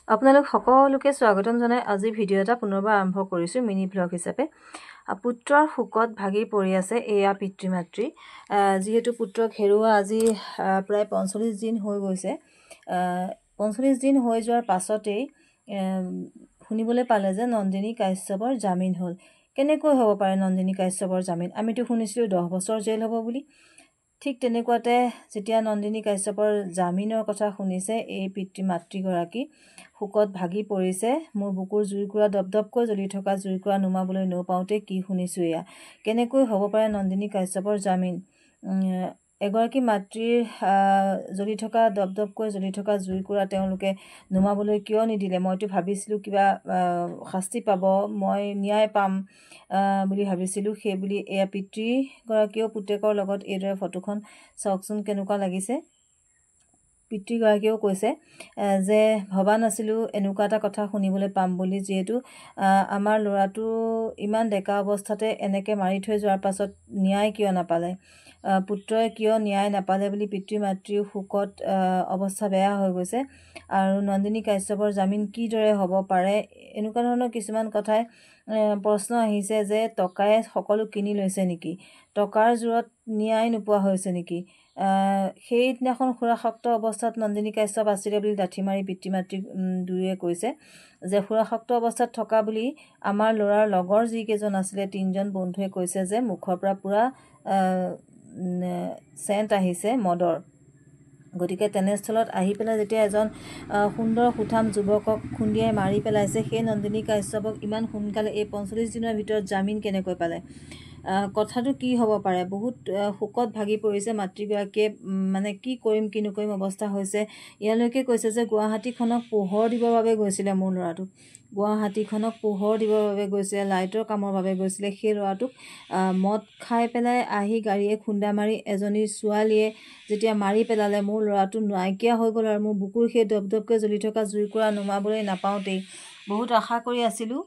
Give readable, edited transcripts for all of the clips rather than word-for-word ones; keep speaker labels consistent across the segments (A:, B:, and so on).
A: আপোনালোক সকলোকে স্বাগতম জনাই আজি ভিডিঅ' এটা পুনৰবাৰ আৰম্ভ কৰিছোঁ মিনি ব্লগ হিচাপে। পুত্ৰৰ শোকত ভাগি পৰি আছে এয়া পিতৃ মাতৃ। যিহেতু পুত্ৰক হেৰুওৱা আজি প্ৰায় 45 দিন হৈ গৈছে। 45 দিন হৈ যোৱাৰ পাছতেই শুনিবলৈ পালে যে নন্দিনী কাশ্যপৰ জামিন হ'ল। কেনেকৈ হ'ব পাৰে নন্দিনী কাশ্যপৰ জামিন? আমিতো শুনিছিলোঁ 10 বছৰ জেল হ'ব বুলি। ঠিক তেনেকুৱাতে যেতিয়া নন্দিনী কাশ্যপৰ জামিনৰ কথা শুনিছে এই পিতৃ মাতৃগৰাকী শোকত ভাগি পৰিছে। মোৰ বুকুৰ জুইকুৰা দপদপকৈ জ্বলি থকা জুইকুৰা নুমাবলৈ নপাওঁতে কি শুনিছোঁ এয়া। কেনেকৈ হ'ব পাৰে নন্দিনী কাশ্যপৰ জামিন? এগৰাকী মাতৃৰ জ্বলি থকা দপদপকৈ জ্বলি থকা জুইকুৰা তেওঁলোকে নুমাবলৈ কিয় নিদিলে? মইতো ভাবিছিলোঁ কিবা শাস্তি পাব, মই ন্যায় পাম বুলি ভাবিছিলোঁ। সেইবুলি এয়া পিতৃগৰাকীয়েও পুতেকৰ লগত এইদৰে ফটোখন চাওকচোন কেনেকুৱা লাগিছে। পিতৃগৰাকীয়েও কৈছে যে ভবা নাছিলোঁ এনেকুৱা এটা কথা শুনিবলৈ পাম বুলি। যিহেতু আমাৰ ল'ৰাটো ইমান ডেকা অৱস্থাতে এনেকৈ মাৰি থৈ যোৱাৰ পাছত ন্যায় কিয় নাপালে, পুত্ৰই কিয় ন্যায় নাপালে বুলি পিতৃ মাতৃৰ শোকত অৱস্থা বেয়া হৈ গৈছে। আৰু নন্দিনী কাশ্যপৰ জামিন কিদৰে হ'ব পাৰে এনেকুৱা ধৰণৰ কিছুমান কথাই প্ৰশ্ন আহিছে যে টকাই সকলো কিনি লৈছে নেকি, টকাৰ জোৰত ন্যায় নোপোৱা হৈছে নেকি? সেইদিনাখন সুৰাসক্ত অৱস্থাত নন্দিনী কাশ্যপ আছিলে বুলি ডাঠি মাৰি পিতৃ মাতৃ দুয়োৱে কৈছে যে সুৰাসক্ত অৱস্থাত থকা বুলি আমাৰ ল'ৰাৰ লগৰ যিকেইজন আছিলে 3জন বন্ধুৱে কৈছে যে মুখৰ পৰা পূৰা চেণ্ট আহিছে মদৰ। গতিকে তেনেস্থলত আহি পেলাই যেতিয়া এজন সুন্দৰ সুঠাম যুৱকক খুন্দিয়াই মাৰি পেলাইছে, সেই নন্দিনী কাশ্যপক ইমান সোনকালে এই 45 দিনৰ ভিতৰত জামিন কেনেকৈ পালে? কথাটো কি হ'ব পাৰে? বহুত শোকত ভাগি পৰিছে মাতৃগৰাকীয়ে। মানে কি কৰিম কি নকৰিম অৱস্থা হৈছে। ইয়ালৈকে কৈছে যে গুৱাহাটীখনক পোহৰ দিবৰ বাবে গৈছিলে মোৰ ল'ৰাটোক, গুৱাহাটীখনক পোহৰ দিবৰ বাবে গৈছিলে, লাইটৰ কামৰ বাবে গৈছিলে। সেই ল'ৰাটোক মদ খাই পেলাই আহি গাড়ীয়ে খুন্দা মাৰি এজনী ছোৱালীয়ে যেতিয়া মাৰি পেলালে, মোৰ ল'ৰাটো নাইকিয়া হৈ গ'ল। আৰু মোৰ বুকুৰ সেই দপদপকৈ জ্বলি থকা জুইকুৰা নুমাবলৈ নাপাওঁতেই বহুত আশা কৰি আছিলোঁ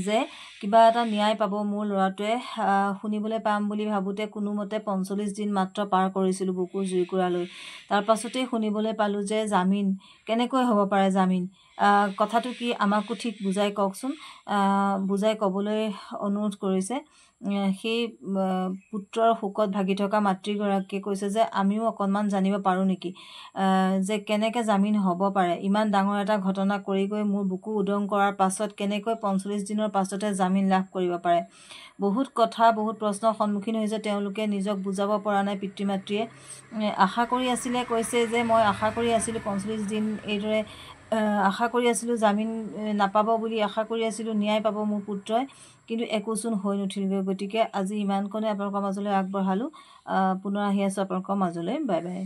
A: যে কিবা এটা ন্যায় পাব মোৰ ল'ৰাটোৱে, শুনিবলৈ পাম বুলি ভাবোঁতে কোনোমতে 45 দিন মাত্ৰ পাৰ কৰিছিলোঁ বুকুৰ জুইকুৰা লৈ। তাৰ পাছতেই শুনিবলৈ পালোঁ যে জামিন। কেনেকৈ হ'ব পাৰে জামিন? কথাটো কি আমাকো ঠিক বুজাই কওকচোন। বুজাই ক'বলৈ অনুৰোধ কৰিছে সেই পুত্ৰৰ শোকত ভাগি থকা মাতৃগৰাকীয়ে। কৈছে যে আমিও অকণমান জানিব পাৰোঁ নেকি যে কেনেকৈ জামিন হ'ব পাৰে? ইমান ডাঙৰ এটা ঘটনা কৰি গৈ মোৰ বুকু উদং কৰাৰ পাছত কেনেকৈ 45 দিনৰ পাছতে জামিন লাভ কৰিব পাৰে? বহুত কথা বহুত প্ৰশ্নৰ সন্মুখীন হৈছে তেওঁলোকে, নিজক বুজাব পৰা নাই পিতৃ মাতৃয়ে। আশা কৰি আছিলে, কৈছে যে মই আশা কৰি আছিলোঁ 45 দিন এইদৰে আশা কৰি আছিলোঁ জামিন নাপাব বুলি, আশা কৰি আছিলোঁ ন্যায় পাব মোৰ পুত্ৰই, কিন্তু একোচোন হৈ নুঠিলগৈ। গতিকে আজি ইমানকণে আপোনালোকৰ মাজলৈ আগবঢ়ালোঁ। পুনৰ আহি আছোঁ আপোনালোকৰ মাজলৈ। Bye bye.